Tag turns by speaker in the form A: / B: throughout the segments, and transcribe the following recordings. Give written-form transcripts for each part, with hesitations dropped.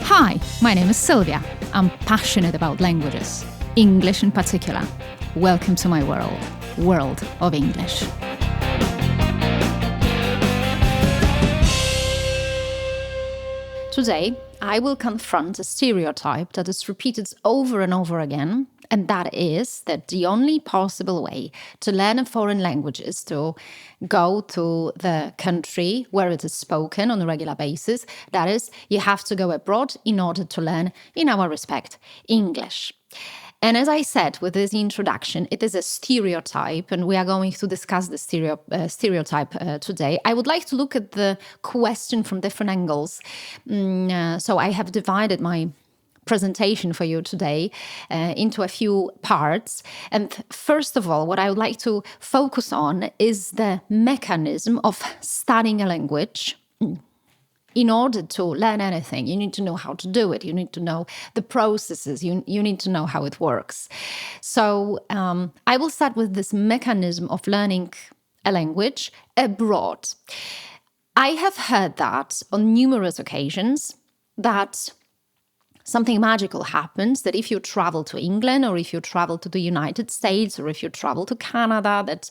A: Hi, my name is Sylvia. I'm passionate about languages, English in particular. Welcome to my world of English. Today, I will confront a stereotype that is repeated over and over again, and that is that the only possible way to learn a foreign language is to go to the country where it is spoken on a regular basis. That is, you have to go abroad in order to learn, in our respect, English. And as I said with this introduction, it is a stereotype, and we are going to discuss the stereotype today. I would like to look at the question from different angles. So I have divided my presentation for you today into a few parts. And first of all, what I would like to focus on is the mechanism of studying a language. In order to learn anything, you need to know how to do it. You need to know the processes. You need to know how it works. So I will start with this mechanism of learning a language abroad. I have heard that on numerous occasions that something magical happens, that if you travel to England or if you travel to the United States or if you travel to Canada, that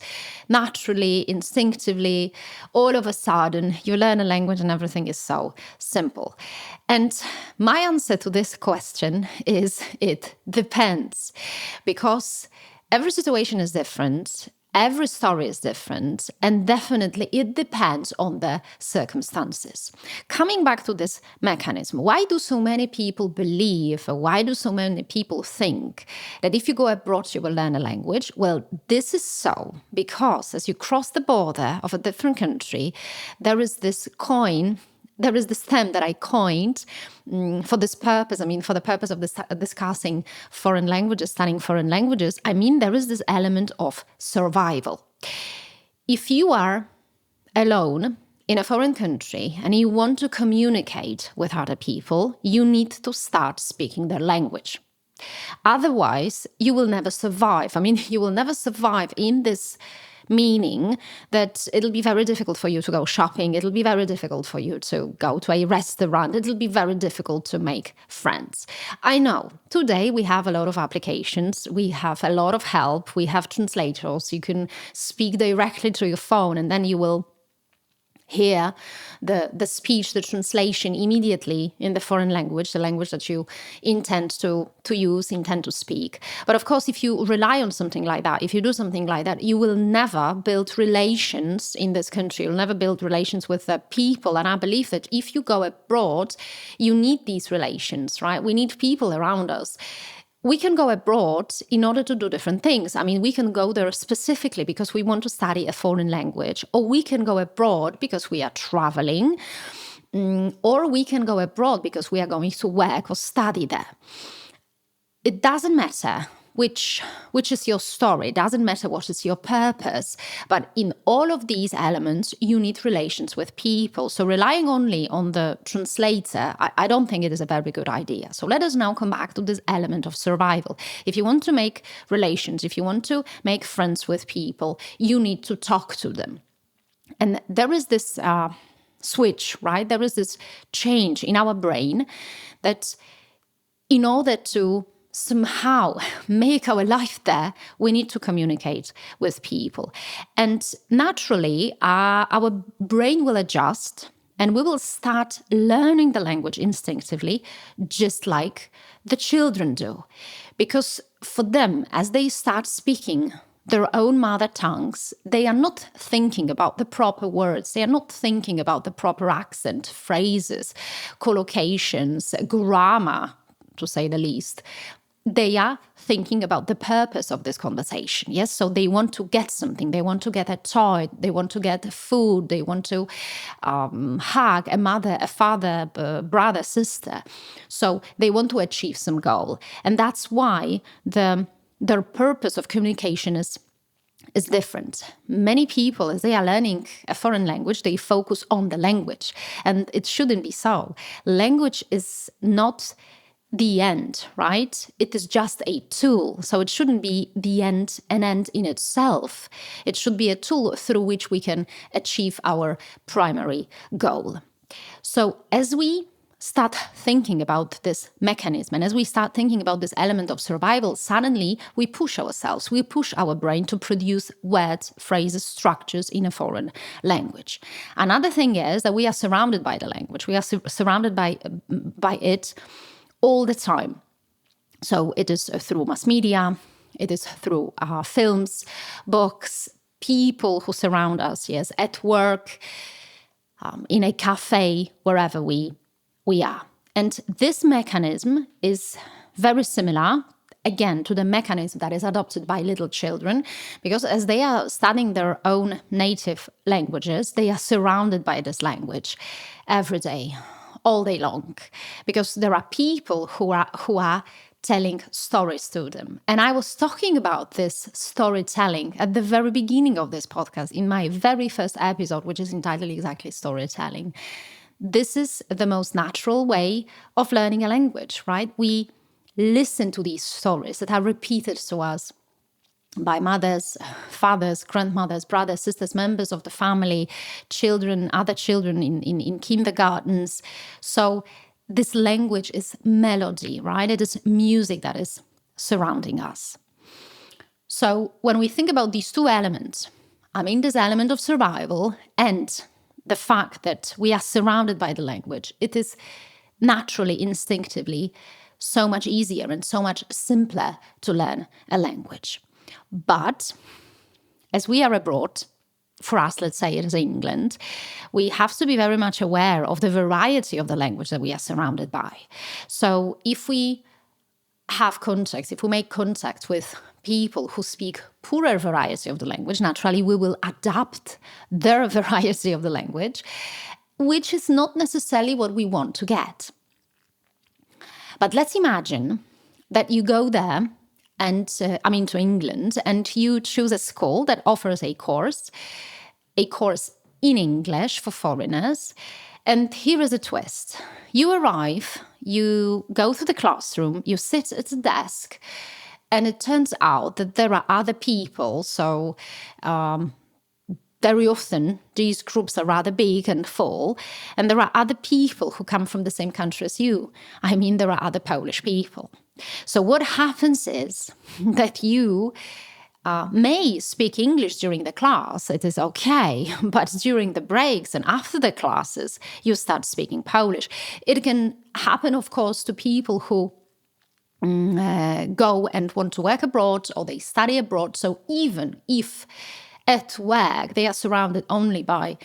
A: naturally, instinctively, all of a sudden, you learn a language and everything is so simple. And my answer to this question is it depends, because every situation is different. Every story is different, and definitely it depends on the circumstances. Coming back to this mechanism, why do so many people believe, or why do so many people think that if you go abroad, you will learn a language? Well, this is so because as you cross the border of a different country, there is this term that I coined for this purpose. For the purpose of discussing foreign languages, studying foreign languages, there is this element of survival. If you are alone in a foreign country and you want to communicate with other people, you need to start speaking their language. Otherwise, you will never survive. You will never survive in this meaning that it'll be very difficult for you to go shopping. It'll be very difficult for you to go to a restaurant. It'll be very difficult to make friends. I know today we have a lot of applications. We have a lot of help. We have translators. You can speak directly to your phone and then you will hear the speech, the translation immediately in the foreign language, the language that you intend to use, intend to speak. But of course, if you rely on something like that, if you do something like that, you will never build relations in this country. You'll never build relations with the people. And I believe that if you go abroad, you need these relations, right? We need people around us. We can go abroad in order to do different things. We can go there specifically because we want to study a foreign language, or we can go abroad because we are traveling, or we can go abroad because we are going to work or study there. It doesn't matter which is your story. It doesn't matter what is your purpose. But in all of these elements, you need relations with people. So relying only on the translator, I don't think it is a very good idea. So let us now come back to this element of survival. If you want to make relations, if you want to make friends with people, you need to talk to them. And there is this switch, right? There is this change in our brain that in order to somehow make our life there, we need to communicate with people. And naturally, our brain will adjust and we will start learning the language instinctively, just like the children do. Because for them, as they start speaking their own mother tongues, they are not thinking about the proper words. They are not thinking about the proper accent, phrases, collocations, grammar, to say the least. They are thinking about the purpose of this conversation. Yes, so they want to get something. They want to get a toy. They want to get food. They want to hug a mother, a father, a brother, sister. So they want to achieve some goal. And that's why their purpose of communication is different. Many people, as they are learning a foreign language, they focus on the language. And it shouldn't be so. Language is not the end, right? It is just a tool. So it shouldn't be the end, an end in itself. It should be a tool through which we can achieve our primary goal. So as we start thinking about this mechanism and as we start thinking about this element of survival, suddenly we push ourselves, we push our brain to produce words, phrases, structures in a foreign language. Another thing is that we are surrounded by the language. We are surrounded by it all the time. So it is through mass media, it is through films, books, people who surround us, yes, at work, in a cafe, wherever we are. And this mechanism is very similar, again, to the mechanism that is adopted by little children, because as they are studying their own native languages, they are surrounded by this language every day, all day long, because there are people who are telling stories to them. And I was talking about this storytelling at the very beginning of this podcast, in my very first episode, which is entitled exactly Storytelling. This is the most natural way of learning a language, right? We listen to these stories that are repeated to us by mothers, fathers, grandmothers, brothers, sisters, members of the family, children, other children in kindergartens. So this language is melody, right? It is music that is surrounding us. So when we think about these two elements, I mean this element of survival and the fact that we are surrounded by the language, it is naturally, instinctively, so much easier and so much simpler to learn a language. But as we are abroad, for us, let's say it is England, we have to be very much aware of the variety of the language that we are surrounded by. So if we have contact, if we make contact with people who speak poorer variety of the language, naturally we will adapt their variety of the language, which is not necessarily what we want to get. But let's imagine that you go there and to England, and you choose a school that offers a course in English for foreigners. And here is a twist. You arrive, you go to the classroom, you sit at the desk, and it turns out that there are other people. So very often these groups are rather big and full, and there are other people who come from the same country as you. I mean, there are other Polish people. So what happens is that you may speak English during the class, it is okay, but during the breaks and after the classes, you start speaking Polish. It can happen, of course, to people who go and want to work abroad or they study abroad. So even if at work they are surrounded only by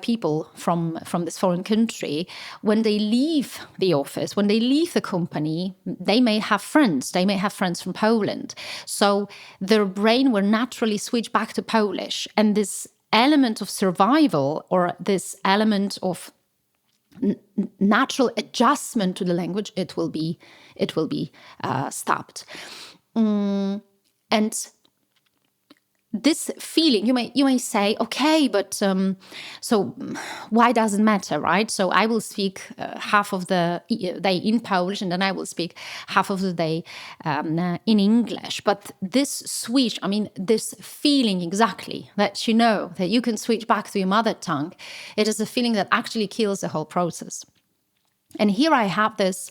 A: people from this foreign country, when they leave the office, when they leave the company, they may have friends. They may have friends from Poland. So their brain will naturally switch back to Polish. And this element of survival, or this element of natural adjustment to the language, it will be stopped. And this feeling, you may say, okay, but so why does it matter, right? So I will speak half of the day in Polish, and then I will speak half of the day in English. But this switch, this feeling exactly that that you can switch back to your mother tongue, it is a feeling that actually kills the whole process. And here I have this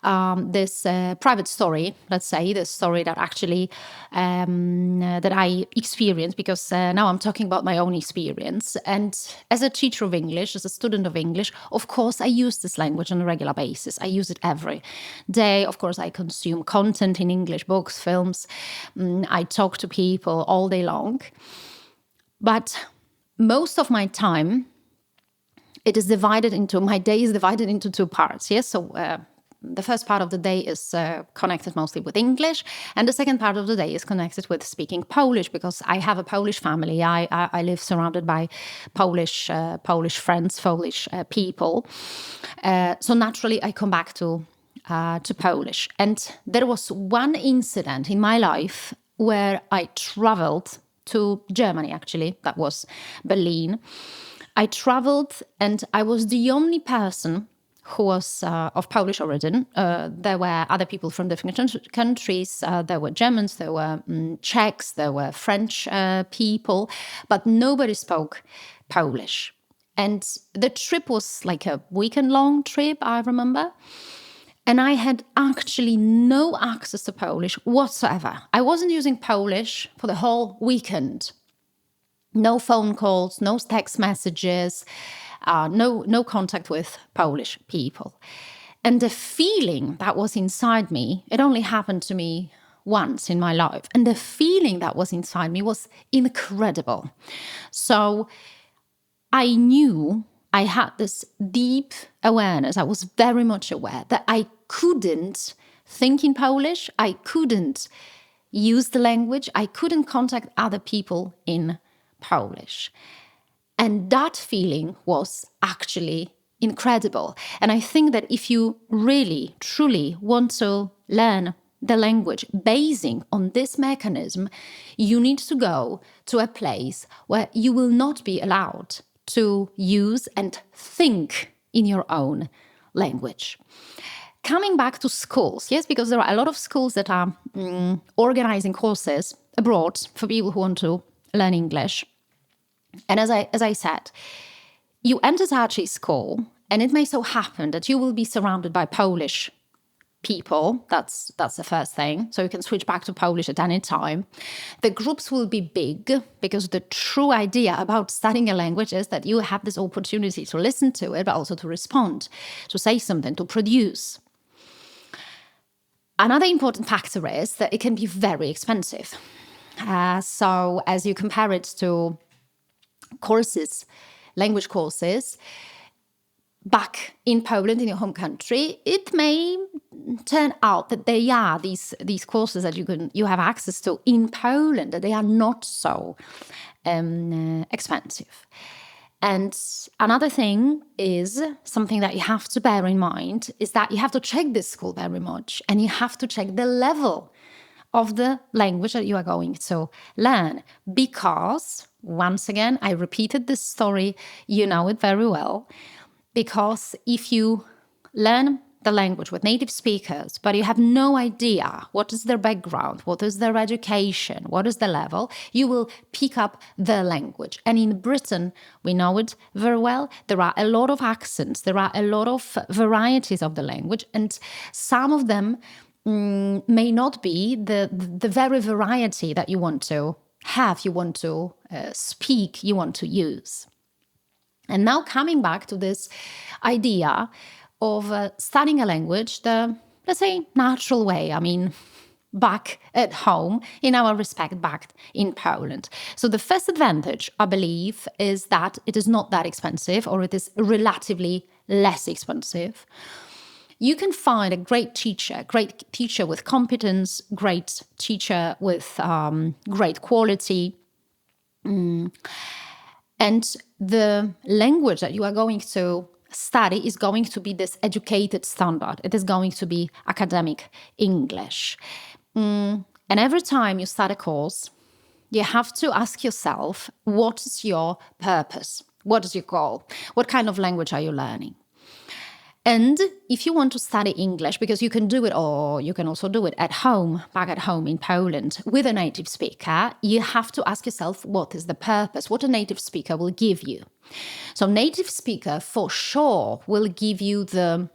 A: private story, let's say, this story that actually that I experienced, because now I'm talking about my own experience. And as a teacher of English, as a student of English, of course, I use this language on a regular basis. I use it every day. Of course, I consume content in English, books, films. I talk to people all day long. But most of my time, my day is divided into two parts. Yes, so the first part of the day is connected mostly with English, and the second part of the day is connected with speaking Polish, because I have a Polish family. I live surrounded by Polish friends, Polish people. So naturally, I come back to Polish. And there was one incident in my life where I traveled to Germany. Actually, that was Berlin. I traveled, and I was the only person who was of Polish origin. There were other people from different countries. There were Germans, there were Czechs, there were French people, but nobody spoke Polish. And the trip was like a weekend-long trip, I remember. And I had actually no access to Polish whatsoever. I wasn't using Polish for the whole weekend. No phone calls, no text messages, no contact with Polish people. And the feeling that was inside me, it only happened to me once in my life. And the feeling that was inside me was incredible. So I knew I had this deep awareness. I was very much aware that I couldn't think in Polish. I couldn't use the language. I couldn't contact other people in Polish. And that feeling was actually incredible. And I think that if you really, truly want to learn the language basing on this mechanism, you need to go to a place where you will not be allowed to use and think in your own language. Coming back to schools, yes, because there are a lot of schools that are organizing courses abroad for people who want to learn English. And as I said, you enter such a school, and it may so happen that you will be surrounded by Polish people. That's the first thing. So you can switch back to Polish at any time. The groups will be big because the true idea about studying a language is that you have this opportunity to listen to it, but also to respond, to say something, to produce. Another important factor is that it can be very expensive. So as you compare it to courses, language courses, back in Poland, in your home country, it may turn out that there are these courses that you have access to in Poland, that they are not so expensive. And another thing is something that you have to bear in mind is that you have to check this school very much, and you have to check the level of the language that you are going to learn. Because, once again, I repeated this story, you know it very well, because if you learn the language with native speakers, but you have no idea what is their background, what is their education, what is the level, you will pick up the language. And in Britain, we know it very well. There are a lot of accents. There are a lot of varieties of the language. And some of them may not be the very variety that you want to have, you want to speak, you want to use. And now coming back to this idea of studying a language the, let's say, natural way. I mean, back at home, in our respect, back in Poland. So the first advantage, I believe, is that it is not that expensive, or it is relatively less expensive. You can find a great teacher with competence, great teacher with great quality. And the language that you are going to study is going to be this educated standard. It is going to be academic English. And every time you start a course, you have to ask yourself, what is your purpose? What is your goal? What kind of language are you learning? And if you want to study English, because you can do it, or you can also do it at home, back at home in Poland, with a native speaker, you have to ask yourself, what is the purpose? What a native speaker will give you. So native speaker, for sure, will give you the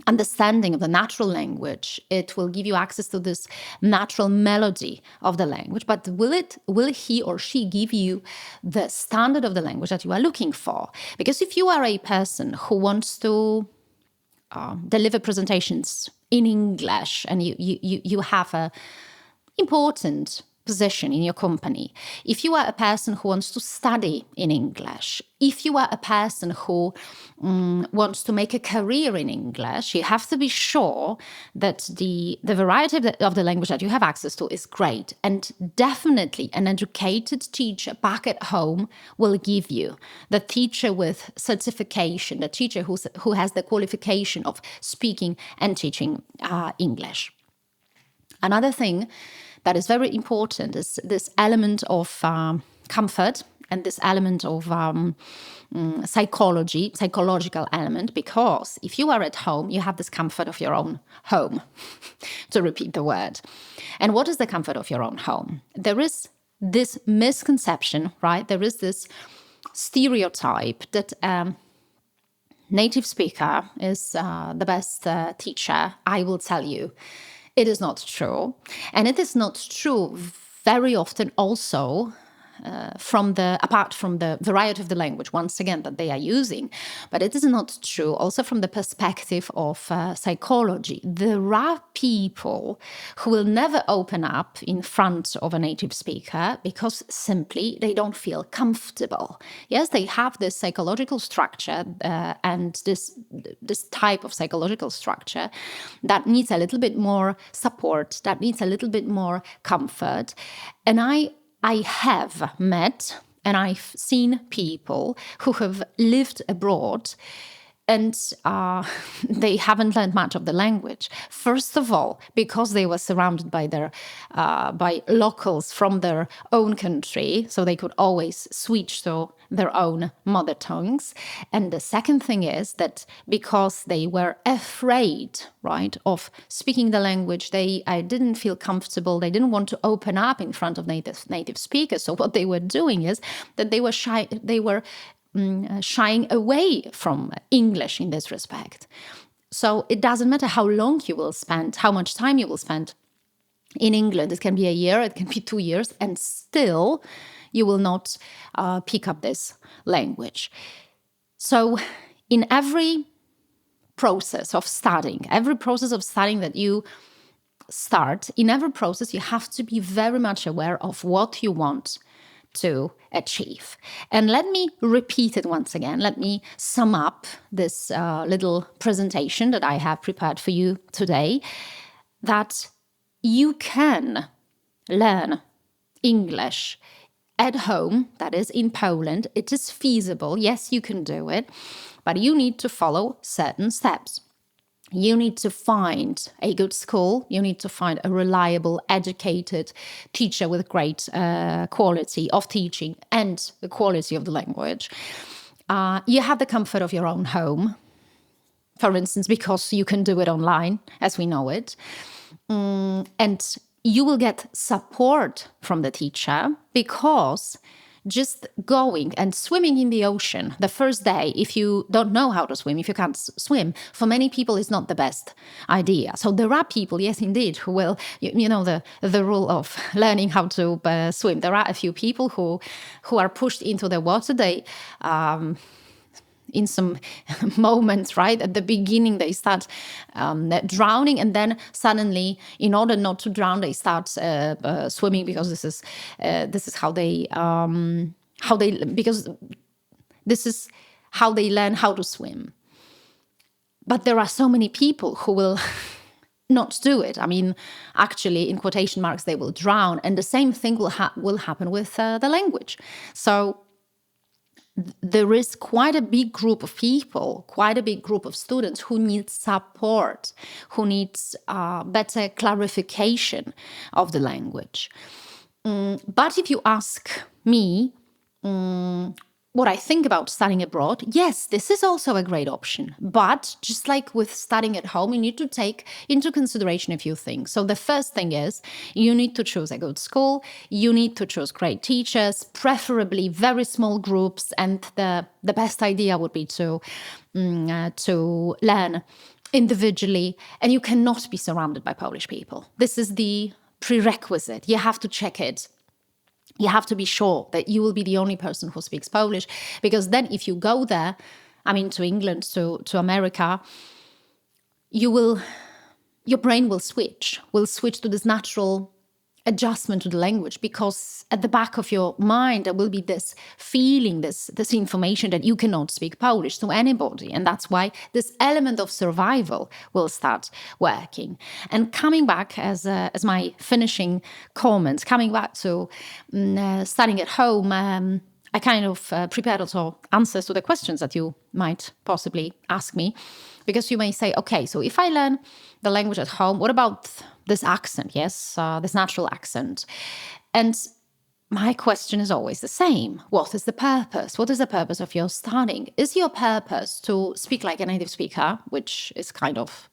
A: understanding of the natural language. It will give you access to this natural melody of the language. But will he or she give you the standard of the language that you are looking for? Because if you are a person who wants to deliver presentations in English, and you have a important position in your company, if you are a person who wants to study in English, if you are a person who wants to make a career in English, you have to be sure that the variety of the language that you have access to is great. And definitely an educated teacher back at home will give you the teacher with certification, the teacher who has the qualification of speaking and teaching English. Another thing that is very important is this element of comfort and this element of psychological element, because if you are at home, you have this comfort of your own home, to repeat the word. And what is the comfort of your own home? There is this misconception, right? There is this stereotype that native speaker is the best teacher, I will tell you, it is not true. And it is not true very often also apart from the variety of the language, once again, that they are using. But it is not true also from the perspective of psychology. There are people who will never open up in front of a native speaker because simply they don't feel comfortable. Yes, they have this psychological structure and this type of psychological structure that needs a little bit more support, that needs a little bit more comfort. And I have met and I've seen people who have lived abroad and they haven't learned much of the language. First of all, because they were surrounded by locals from their own country, so they could always switch to their own mother tongues. And the second thing is that because they were afraid, right, of speaking the language, I didn't feel comfortable. They didn't want to open up in front of native speakers. So what they were doing is that they were shy. They were shying away from English in this respect. So it doesn't matter how long you will spend, how much time you will spend in England. It can be a year, it can be 2 years, and still you will not pick up this language. So in every process of studying that you start, in every process you have to be very much aware of what you want to achieve. And let me repeat it once again. Let me sum up this little presentation that I have prepared for you today, that you can learn English at home, that is in Poland. It is feasible. Yes, you can do it, but you need to follow certain steps. You need to find a good school. You need to find a reliable, educated teacher with great quality of teaching and the quality of the language. You have the comfort of your own home, for instance, because you can do it online, as we know it. And you will get support from the teacher, because just going and swimming in the ocean the first day, if you don't know how to swim, if you can't swim, for many people is not the best idea. So there are people, yes, indeed, who will, the rule of learning how to swim. There are a few people who are pushed into the water. They in some moments, right, at the beginning, they start drowning, and then suddenly, in order not to drown, they start swimming, because this is how they learn how to swim. But there are so many people who will not do it. I mean, actually, in quotation marks, they will drown, and the same thing will happen with the language. So there is quite a big group of people, quite a big group of students who need support, who needs better clarification of the language. But if you ask me what I think about studying abroad, yes, this is also a great option. But just like with studying at home, you need to take into consideration a few things. So the first thing is you need to choose a good school. You need to choose great teachers, preferably very small groups. And the best idea would be to learn individually. And you cannot be surrounded by Polish people. This is the prerequisite. You have to check it. You have to be sure that you will be the only person who speaks Polish, because then if you go there, I mean, to England, to America, your brain will switch to this natural adjustment to the language, because at the back of your mind, there will be this feeling, this information that you cannot speak Polish to anybody. And that's why this element of survival will start working. And coming back as my finishing comments, coming back to studying at home, I kind of prepared also answers to the questions that you might possibly ask me, because you may say, okay, so if I learn the language at home, what about this accent? Yes, this natural accent. And my question is always the same. What is the purpose? What is the purpose of your studying? Is your purpose to speak like a native speaker, which is kind of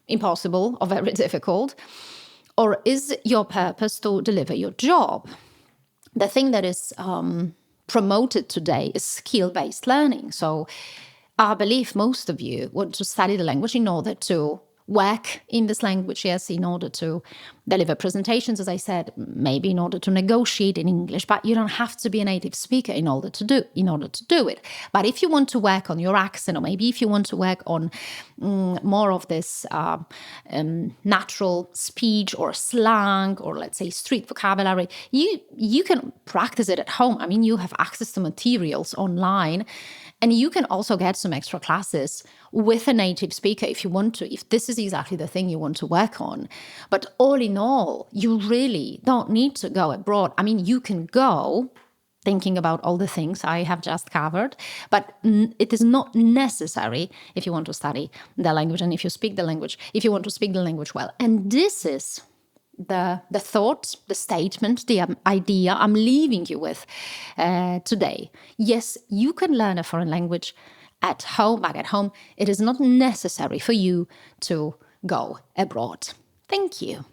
A: impossible or very difficult? Or is your purpose to deliver your job? The thing that is promoted today is skill-based learning. So I believe most of you want to study the language in order to work in this language, yes, in order to deliver presentations, as I said, maybe in order to negotiate in English, but you don't have to be a native speaker in order to do it. But if you want to work on your accent, or maybe if you want to work on more of this natural speech or slang, or let's say street vocabulary, you can practice it at home. I mean, you have access to materials online. And you can also get some extra classes with a native speaker if you want to, if this is exactly the thing you want to work on. But all in all, you really don't need to go abroad. I mean, you can go thinking about all the things I have just covered, but it is not necessary if you want to study the language and if you want to speak the language well. And this is the thought, the statement, the idea I'm leaving you with today. Yes, you can learn a foreign language back at home. It is not necessary for you to go abroad. Thank you.